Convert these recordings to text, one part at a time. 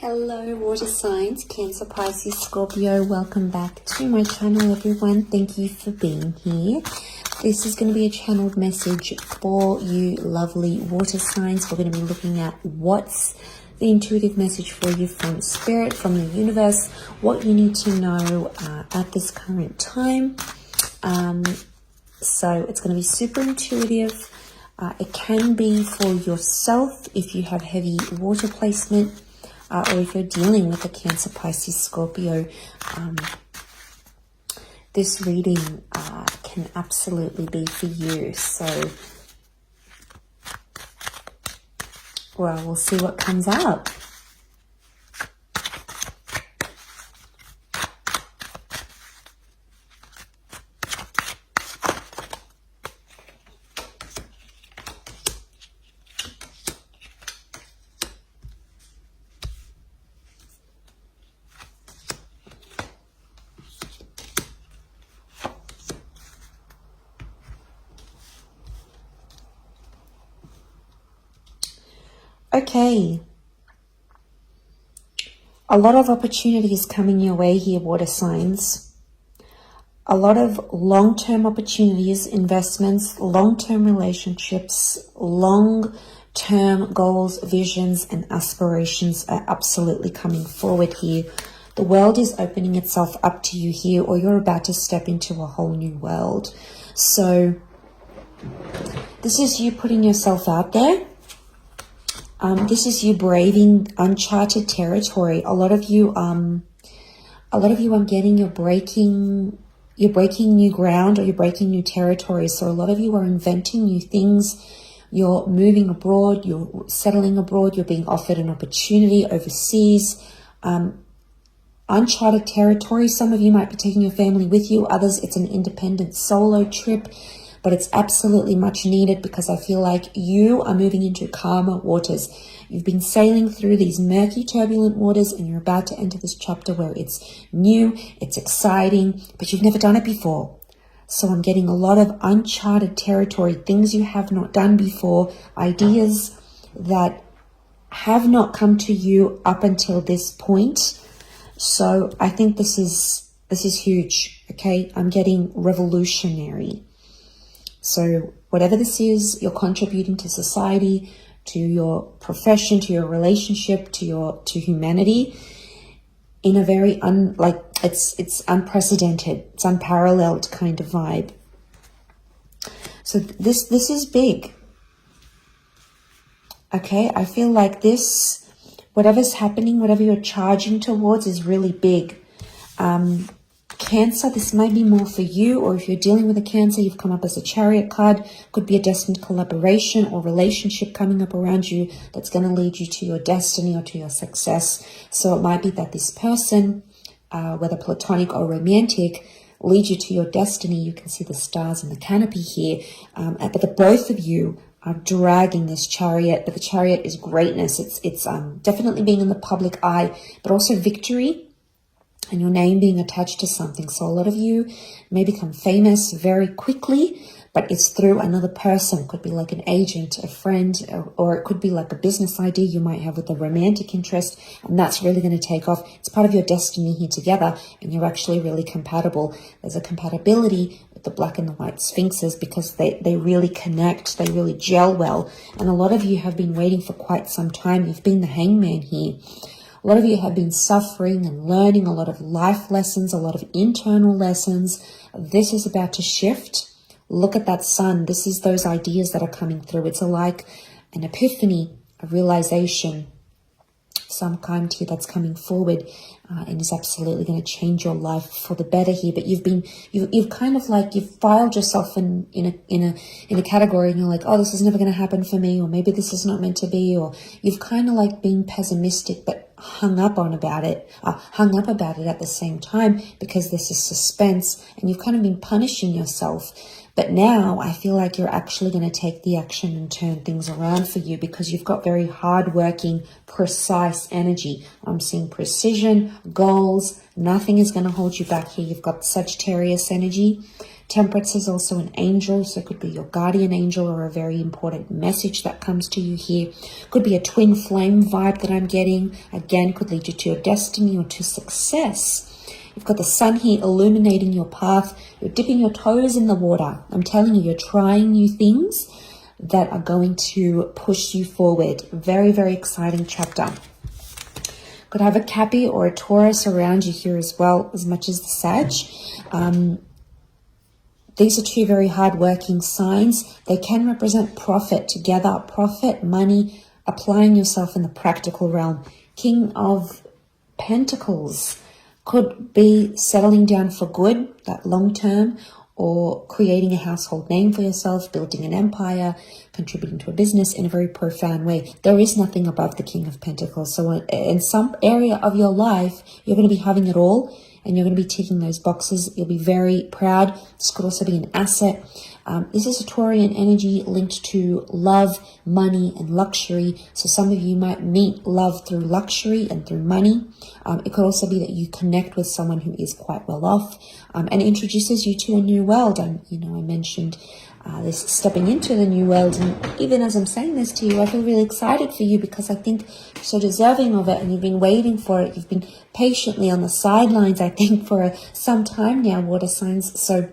Hello water signs, Cancer, Pisces, Scorpio. Welcome back to my channel, everyone. Thank you for being here. This is going to be a channeled message for you lovely water signs. We're going to be looking at what's the intuitive message for you from spirit, from the universe, what you need to know at this current time. So it's going to be super intuitive. It can be for yourself if you have heavy water placement. Or if you're dealing with a Cancer, Pisces, Scorpio, this reading can absolutely be for you. So, well, we'll see what comes up. Okay, a lot of opportunities coming your way here, water signs. A lot of long-term opportunities, investments, long-term relationships, long-term goals, visions, and aspirations are absolutely coming forward here. The world is opening itself up to you here, or you're about to step into a whole new world. So this is you putting yourself out there. This is you braving uncharted territory. A lot of you I'm getting you're breaking new ground, or you're breaking new territory. So a lot of you are inventing new things. You're moving abroad, you're settling abroad, you're being offered an opportunity overseas. Uncharted territory. Some of you might be taking your family with you. Others, it's an independent solo trip. But it's absolutely much needed, because I feel like you are moving into calmer waters. You've been sailing through these murky, turbulent waters, and you're about to enter this chapter where it's new, it's exciting, but you've never done it before. So I'm getting a lot of uncharted territory, things you have not done before, ideas that have not come to you up until this point. So I think this is huge, okay? I'm getting revolutionary. So whatever this is, you're contributing to society, to your profession, to your relationship, to humanity in a very it's unprecedented, it's unparalleled kind of vibe. So this is big. Okay, I feel like this, whatever's happening, whatever you're charging towards is really big. Cancer, this might be more for you, or if you're dealing with a Cancer, you've come up as a Chariot card. Could be a destined collaboration or relationship coming up around you that's going to lead you to your destiny or to your success. So it might be that this person, whether platonic or romantic, leads you to your destiny. You can see the stars in the canopy here, but the both of you are dragging this Chariot. But the Chariot is greatness. It's definitely being in the public eye, but also victory. And your name being attached to something. So a lot of you may become famous very quickly, but it's through another person. It could be like an agent, a friend, or it could be like a business idea you might have with a romantic interest, and that's really going to take off. It's part of your destiny here together, and you're actually really compatible. There's a compatibility with the black and the white sphinxes, because they really connect, they really gel well. And a lot of you have been waiting for quite some time. You've been the hangman here. A lot of you have been suffering and learning a lot of life lessons, a lot of internal lessons. This is about to shift. Look at that sun. This is those ideas that are coming through. It's like an epiphany, a realization, some kind here that's coming forward, and is absolutely going to change your life for the better here. But you've kind of like, you've filed yourself in a category, and you're like, oh, this is never going to happen for me, or maybe this is not meant to be, or you've kind of like been pessimistic, but hung up about it at the same time, because this is suspense, and you've kind of been punishing yourself. But now I feel like you're actually going to take the action and turn things around for you, because you've got very hardworking, precise energy. I'm seeing precision, goals. Nothing is going to hold you back here. You've got Sagittarius energy. Temperance is also an angel, so it could be your guardian angel or a very important message that comes to you here. Could be a twin flame vibe that I'm getting. Again, could lead you to your destiny or to success. You've got the sun here illuminating your path. You're dipping your toes in the water. I'm telling you, you're trying new things that are going to push you forward. Very, very exciting chapter. Could have a Cappy or a Taurus around you here as well, as much as the Sag. These are two very hard-working signs. They can represent profit together. Profit, money, applying yourself in the practical realm. King of Pentacles could be settling down for good, that long term, or creating a household name for yourself, building an empire, contributing to a business in a very profound way. There is nothing above the King of Pentacles. So in some area of your life, you're going to be having it all, and you're going to be ticking those boxes. You'll be very proud. This could also be an asset. This is a Taurian energy linked to love, money, and luxury. So some of you might meet love through luxury and through money. It could also be that you connect with someone who is quite well off and introduces you to a new world. And, I mentioned this stepping into the new world. And even as I'm saying this to you, I feel really excited for you because I think you're so deserving of it and you've been waiting for it. You've been patiently on the sidelines, I think, for some time now, water signs. So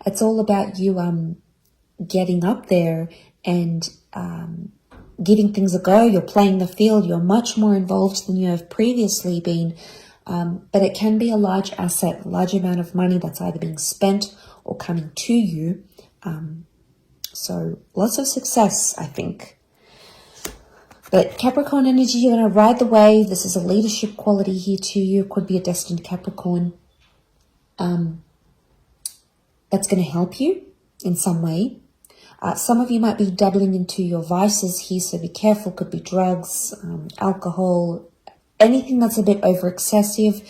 it's all about you getting up there and giving things a go. You're playing the field. You're much more involved than you have previously been. But it can be a large asset, a large amount of money that's either being spent or coming to you. So lots of success, I think. But Capricorn energy, you're going to ride the wave. This is a leadership quality here to you. Could be a destined Capricorn. That's going to help you in some way. Some of you might be doubling into your vices here, so be careful. Could be drugs, alcohol, anything that's a bit over excessive.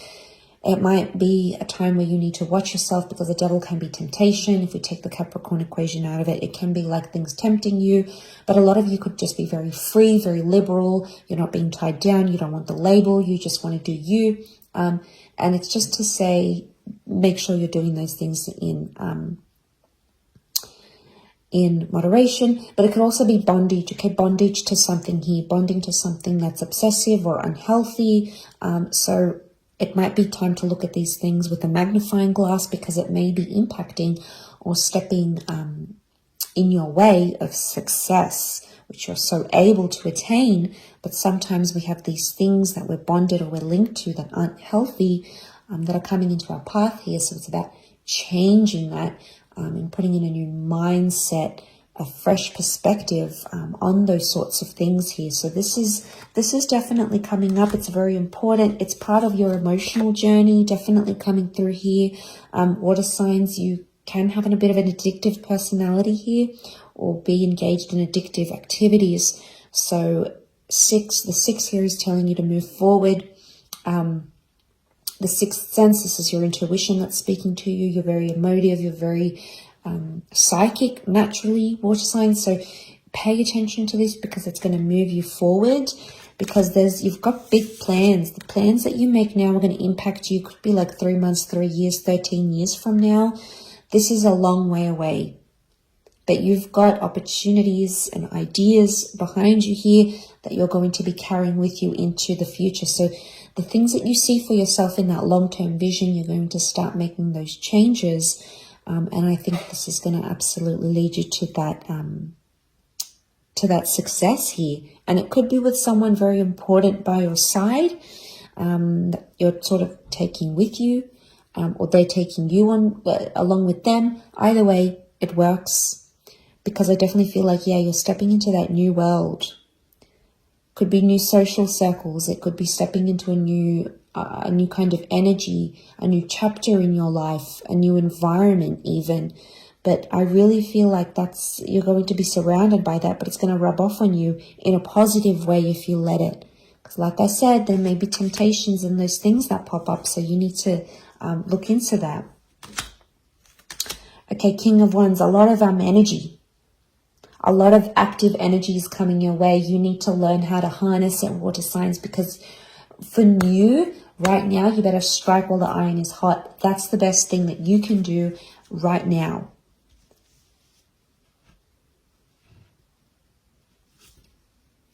It might be a time where you need to watch yourself because the devil can be temptation. If we take the Capricorn equation out of it, it can be like things tempting you. But a lot of you could just be very free, very liberal. You're not being tied down. You don't want the label. You just want to do you. And it's just to say, make sure you're doing those things in moderation. But it could also be bondage. Okay, bondage to something here, bonding to something that's obsessive or unhealthy. So it might be time to look at these things with a magnifying glass because it may be impacting or stepping in your way of success, which you're so able to attain. But sometimes we have these things that we're bonded or we're linked to that aren't healthy, that are coming into our path here. So it's about changing that and putting in a new mindset, a fresh perspective on those sorts of things here. So this is definitely coming up. It's very important. It's part of your emotional journey, definitely coming through here. Water signs, you can have a bit of an addictive personality here or be engaged in addictive activities. So the six here is telling you to move forward. The sixth sense, this is your intuition that's speaking to you. You're very emotive. You're very psychic naturally, water signs. So pay attention to this because it's going to move you forward because you've got big plans. The plans that you make now are going to impact you. Could be like 3 months, 3 years, 13 years from now. This is a long way away. But you've got opportunities and ideas behind you here that you're going to be carrying with you into the future. So the things that you see for yourself in that long-term vision, you're going to start making those changes. And I think this is going to absolutely lead you to that success here. And it could be with someone very important by your side that you're sort of taking with you, or they're taking you on along with them. Either way, it works because I definitely feel like, you're stepping into that new world. Could be new social circles. It could be stepping into a new kind of energy, a new chapter in your life, a new environment even. But I really feel like you're going to be surrounded by that, but it's going to rub off on you in a positive way if you let it. Because like I said, there may be temptations and those things that pop up, so you need to look into that. Okay, King of Wands, a lot of energy. A lot of active energy is coming your way. You need to learn how to harness it, water signs, because for you, right now, you better strike while the iron is hot. That's the best thing that you can do right now.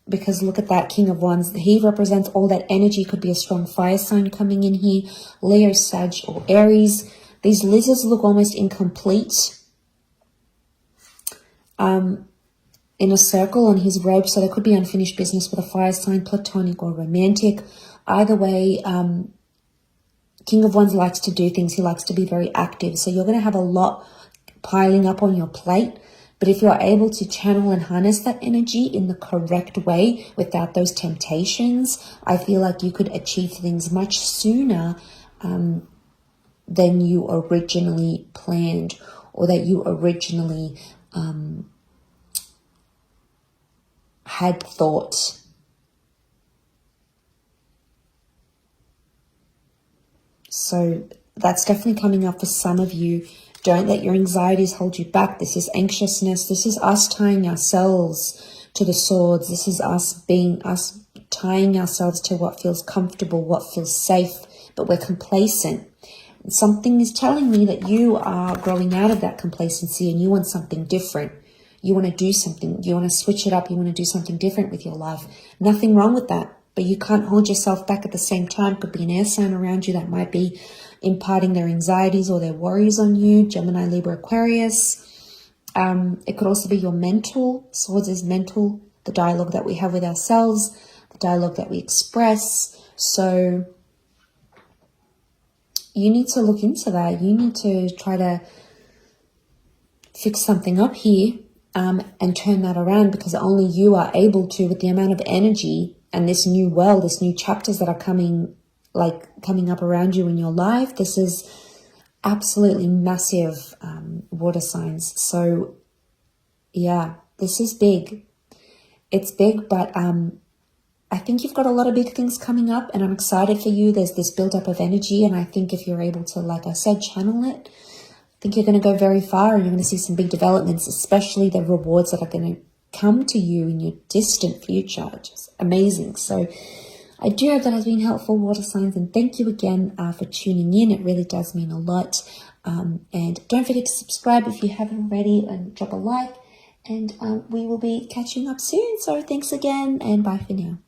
Because look at that King of Wands. He represents all that energy. Could be a strong fire sign coming in here. Leo, Sag, or Aries. These lizards look almost incomplete. In a circle on his robe. So there could be unfinished business with a fire sign, platonic or romantic. Either way, King of Wands likes to do things. He likes to be very active. So you're going to have a lot piling up on your plate. But if you're able to channel and harness that energy in the correct way without those temptations, I feel like you could achieve things much sooner than you originally planned, or that you originally had thought. So that's definitely coming up for some of you. Don't let your anxieties hold you back. This is anxiousness. This is us tying ourselves to the swords. This is us tying ourselves to what feels comfortable, what feels safe, but we're complacent. And something is telling me that you are growing out of that complacency and you want something different. You want to do something. You want to switch it up. You want to do something different with your life. Nothing wrong with that. But you can't hold yourself back at the same time. Could be an air sign around you that might be imparting their anxieties or their worries on you. Gemini, Libra, Aquarius. It could also be your mental. Swords is mental. The dialogue that we have with ourselves. The dialogue that we express. So you need to look into that. You need to try to fix something up here and turn that around, because only you are able to, with the amount of energy and this new world, this new chapters that are coming up around you in your life. This is absolutely massive, water signs. So yeah, this is big. It's big, but I think you've got a lot of big things coming up, and I'm excited for you. There's this buildup of energy, and I think if you're able to, like I said, channel it, I think you're going to go very far, and you're going to see some big developments, especially the rewards that are going to come to you in your distant future. Just amazing. So I do hope that has been helpful, water signs, and thank you again for tuning in. It really does mean a lot. And don't forget to subscribe if you haven't already, and drop a like, and we will be catching up soon. So thanks again, and bye for now.